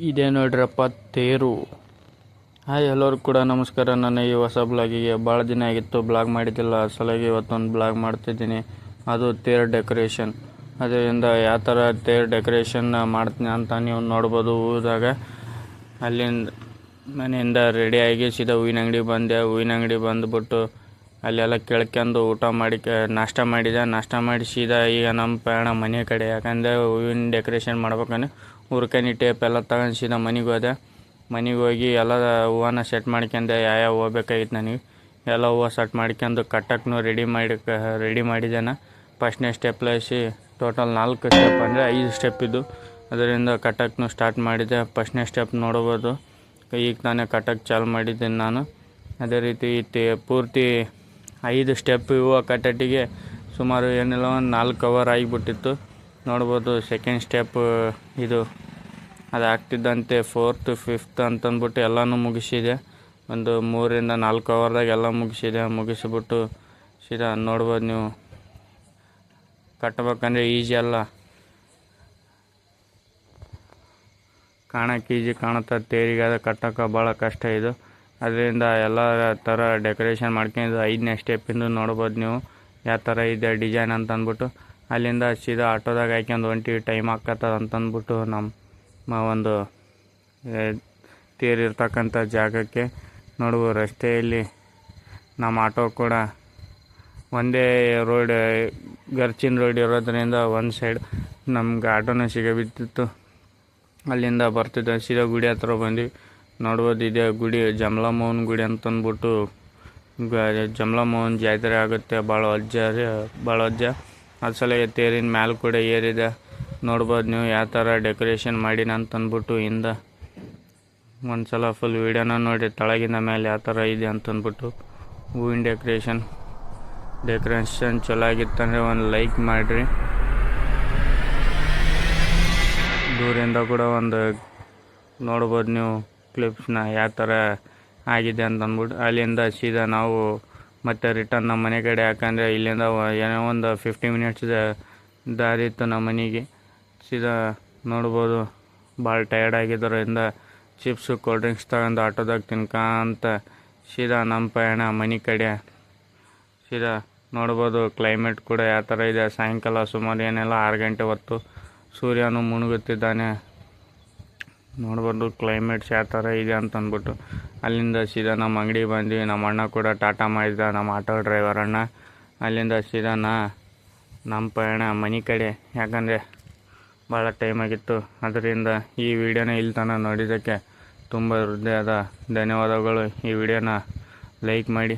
ಇದೇ ನೋಡ್ರಪ್ಪ ತೇರು. ಹಾಯ್ ಎಲ್ಲರೂ ಕೂಡ ನಮಸ್ಕಾರ. ನನ್ನ ಈ ಹೊಸ ಬ್ಲಾಗಿಗೆ ಭಾಳ ದಿನ ಆಗಿತ್ತು ಬ್ಲಾಗ್ ಮಾಡಿದ್ದಿಲ್ಲ, ಸಲುವಾಗಿ ಇವತ್ತೊಂದು ಬ್ಲಾಗ್ ಮಾಡ್ತಿದ್ದೀನಿ. ಅದು ತೇರು ಡೆಕೋರೇಷನ್. ಅದರಿಂದ ಯಾವ ಥರ ತೇರು ಡೆಕೋರೇಷನ್ ಮಾಡ್ತೀನಿ ಅಂತ ನೀವು ನೋಡ್ಬೋದು. ಊರಾಗ ಅಲ್ಲಿಂದ ಮನೆಯಿಂದ ರೆಡಿಯಾಗಿ ಸೀದಾ ಹೂವಿನ ಅಂಗಡಿ ಬಂದೆ. ಹೂವಿನ ಅಂಗಡಿ ಬಂದುಬಿಟ್ಟು ಅಲ್ಲೆಲ್ಲ ಕೇಳ್ಕೊಂಡು ಊಟ ಮಾಡಿ ನಾಷ್ಟ ಮಾಡಿದೆ. ನಾಷ್ಟ ಮಾಡಿ ಸೀದಾ ಈಗ ನಮ್ಮ ಪ್ರಯಾಣ ಮನೆ ಕಡೆ. ಯಾಕಂದರೆ ಹೂವಿನ ಡೆಕೋರೇಷನ್ ಮಾಡ್ಬೇಕಂದ್ರೆ ಉರ್ಕನಿ ಟೇಪ್ ಎಲ್ಲ ತಗೊಂಡು ಸೀದಾ ಮನೆಗೆ ಹೋದೆ. ಮನೆಗೆ ಹೋಗಿ ಎಲ್ಲ ಹೂವನ್ನ ಸೆಟ್ ಮಾಡ್ಕೊಂಡೆ. ಯಾವ ಹೂವು ಬೇಕಾಗಿತ್ತು ನನಗೆ ಎಲ್ಲ ಹೂವು ಸೆಟ್ ಮಾಡ್ಕೊಂಡು ಕಟ್ಟಕ್ಕೂ ರೆಡಿ ಮಾಡಿದ್ದೇನೆ. ಫಸ್ಟ್ನೇ ಸ್ಟೆಪ್ಲೇಸಿ ಟೋಟಲ್ 4 ಸ್ಟೆಪ್ ಅಂದರೆ 5 ಸ್ಟೆಪ್ ಇದ್ದು. ಅದರಿಂದ ಕಟ್ಟಕ್ಕೂ ಸ್ಟಾರ್ಟ್ ಮಾಡಿದೆ. ಫಸ್ಟ್ನೇ ಸ್ಟೆಪ್ ನೋಡ್ಬೋದು, ಈಗ ತಾನೇ ಕಟ್ಟಕ್ಕೆ ಚಾಲು ಮಾಡಿದ್ದೀನಿ ನಾನು. ಅದೇ ರೀತಿ ಪೂರ್ತಿ 5 ಸ್ಟೆಪ್ ಹೂವು ಕಟ್ಟಟ್ಟಿಗೆ ಸುಮಾರು ಏನಿಲ್ಲ ಒಂದು 4 ಅವರ್ ಆಗಿಬಿಟ್ಟಿತ್ತು ನೋಡ್ಬೋದು. ಸೆಕೆಂಡ್ ಸ್ಟೆಪ್ ಇದು ಅದು ಆಗ್ತಿದ್ದಂತೆ 4th 5th ಅಂತಂದ್ಬಿಟ್ಟು ಎಲ್ಲನೂ ಮುಗಿಸಿದೆ. ಒಂದು 3ರಿಂದ 4 ಅವರ್ದಾಗ ಎಲ್ಲ ಮುಗಿಸಿಬಿಟ್ಟು ಸೀದಾ ನೋಡ್ಬೋದು. ನೀವು ಕಟ್ಟಬೇಕಂದ್ರೆ ಈಜಿ ಅಲ್ಲ, ಕಾಣಕ್ಕೆ ಈಜಿ ಕಾಣುತ್ತೆ. ತೇರಿಗೆ ಅದು ಕಟ್ಟೋಕೆ ಭಾಳ ಕಷ್ಟ ಇದು. ಅದರಿಂದ ಎಲ್ಲ ಥರ ಡೆಕೋರೇಷನ್ ಮಾಡ್ಕೊಂಡು 5ನೇ ಸ್ಟೆಪ್ಪಿಂದು ನೋಡ್ಬೋದು ನೀವು ಯಾವ ಥರ ಇದೆ ಡಿಸೈನ್ ಅಂತಂದ್ಬಿಟ್ಟು. ಅಲ್ಲಿಂದ ಸೀದಾ ಆಟೋದಾಗ ಹಾಕ್ಯಂಡು ಹೊಂಟಿವಿ, ಟೈಮ್ ಆಗ್ತದೆ ಅಂತಂದ್ಬಿಟ್ಟು ನಮ್ಮ ಒಂದು ತೇರಿರ್ತಕ್ಕಂಥ ಜಾಗಕ್ಕೆ. ನೋಡ್ಬೋದು ರಸ್ತೆಯಲ್ಲಿ ನಮ್ಮ ಆಟೋ ಕೂಡ ಒಂದೇ ರೋಡ್, ಗರ್ಚಿನ ರೋಡ್ ಇರೋದ್ರಿಂದ ಒಂದು ಸೈಡ್ ನಮ್ಗೆ ಆಟೋನ ಸಿಗಬಿದ್ದಿತ್ತು. ಅಲ್ಲಿಂದ ಬರ್ತಿದ್ದೆ ಸೀದಾ ಗುಡಿ ಹತ್ರ ಬಂದ್ವಿ. ನೋಡ್ಬೋದು ಇದೇ ಗುಡಿ ಜಮಲಮ್ಮನ ಗುಡಿ ಅಂತಂದ್ಬಿಟ್ಟು. ಜಮಲಮ್ಮನ ಜಾತ್ರೆ ಆಗುತ್ತೆ ಭಾಳ ವಜ್ಜ. ಅದು ಸಲ ತೇರಿನ ಮ್ಯಾಲೆ ಕೂಡ ಏರಿದೆ. ನೋಡ್ಬೋದು ನೀವು ಯಾವ ಥರ ಡೆಕೋರೇಷನ್ ಮಾಡಿನ ಅಂತಂದ್ಬಿಟ್ಟು. ಹಿಂದ ಒಂದು ಸಲ ಫುಲ್ ವೀಡಿಯೋನ ನೋಡಿ ತಳಗಿನ ಮೇಲೆ ಯಾವ ಥರ ಇದೆ ಅಂತಂದ್ಬಿಟ್ಟು. ಹೂವಿನ ಡೆಕೋರೇಷನ್ ಚಲೋ ಆಗಿತ್ತಂದರೆ ಒಂದು ಲೈಕ್ ಮಾಡಿರಿ. ದೂರಿಂದ ಕೂಡ ಒಂದು ನೋಡ್ಬೋದು ನೀವು ಕ್ಲಿಪ್ಸ್ನ ಯಾವ ಥರ ಆಗಿದೆ ಅಂತಂದ್ಬಿಟ್ಟು. ಅಲ್ಲಿಂದ ಸೀದಾ ನಾವು ಮತ್ತೆ ರಿಟರ್ನ್ ನಮ್ಮ ಮನೆ ಕಡೆ. ಯಾಕಂದರೆ ಇಲ್ಲಿಂದ ಏನೋ ಒಂದು 50 ಮಿನಿಟ್ಸ್ ದಾರಿ ಇತ್ತು ನಮ್ಮ ಮನೆಗೆ. ಸೀದಾ ನೋಡ್ಬೋದು ಭಾಳ ಟಯರ್ಡ್ ಆಗಿದ್ದರಿಂದ ಚಿಪ್ಸು ಕೋಲ್ಡ್ ಡ್ರಿಂಕ್ಸ್ ತಗೊಂಡು ಆಟೋದಾಗ ತಿನ್ಕಂತ ಸೀದಾ ನಮ್ಮ ಪ್ರಯಾಣ ಮನೆ ಕಡೆ. ಸೀದಾ ನೋಡ್ಬೋದು ಕ್ಲೈಮೇಟ್ ಕೂಡ ಯಾವ ಥರ ಇದೆ. ಸಾಯಂಕಾಲ ಸುಮಾರು ಏನೆಲ್ಲ 6 ಗಂಟೆ ಹೊತ್ತು ಸೂರ್ಯನು ಮುಳುಗುತ್ತಿದ್ದಾನೆ. ನೋಡ್ಬೋದು ಕ್ಲೈಮೇಟ್ಸ್ ಯಾವ ಥರ ಇದೆ ಅಂತಂದ್ಬಿಟ್ಟು. ಅಲ್ಲಿಂದ ಸೀದಾ ನಮ್ಮ ಅಂಗಡಿ ಬಂದ್ವಿ. ನಮ್ಮ ಅಣ್ಣ ಕೂಡ ಟಾಟಾ ಮಾಡಿದ, ನಮ್ಮ ಆಟೋ ಡ್ರೈವರ್ ಅಣ್ಣ. ಅಲ್ಲಿಂದ ಸೀದಾ ನಮ್ಮ ಪ್ರಯಾಣ ಮನೆ ಕಡೆ. ಯಾಕಂದರೆ ಭಾಳ ಟೈಮ್ ಆಗಿತ್ತು. ಅದರಿಂದ ಈ ವಿಡಿಯೋನ ಇಲ್ಲಿ ತನಕ ನೋಡಿದ್ದಕ್ಕೆ ತುಂಬ ಹೃದಯದ ಧನ್ಯವಾದಗಳು. ಈ ವಿಡಿಯೋನ ಲೈಕ್ ಮಾಡಿ.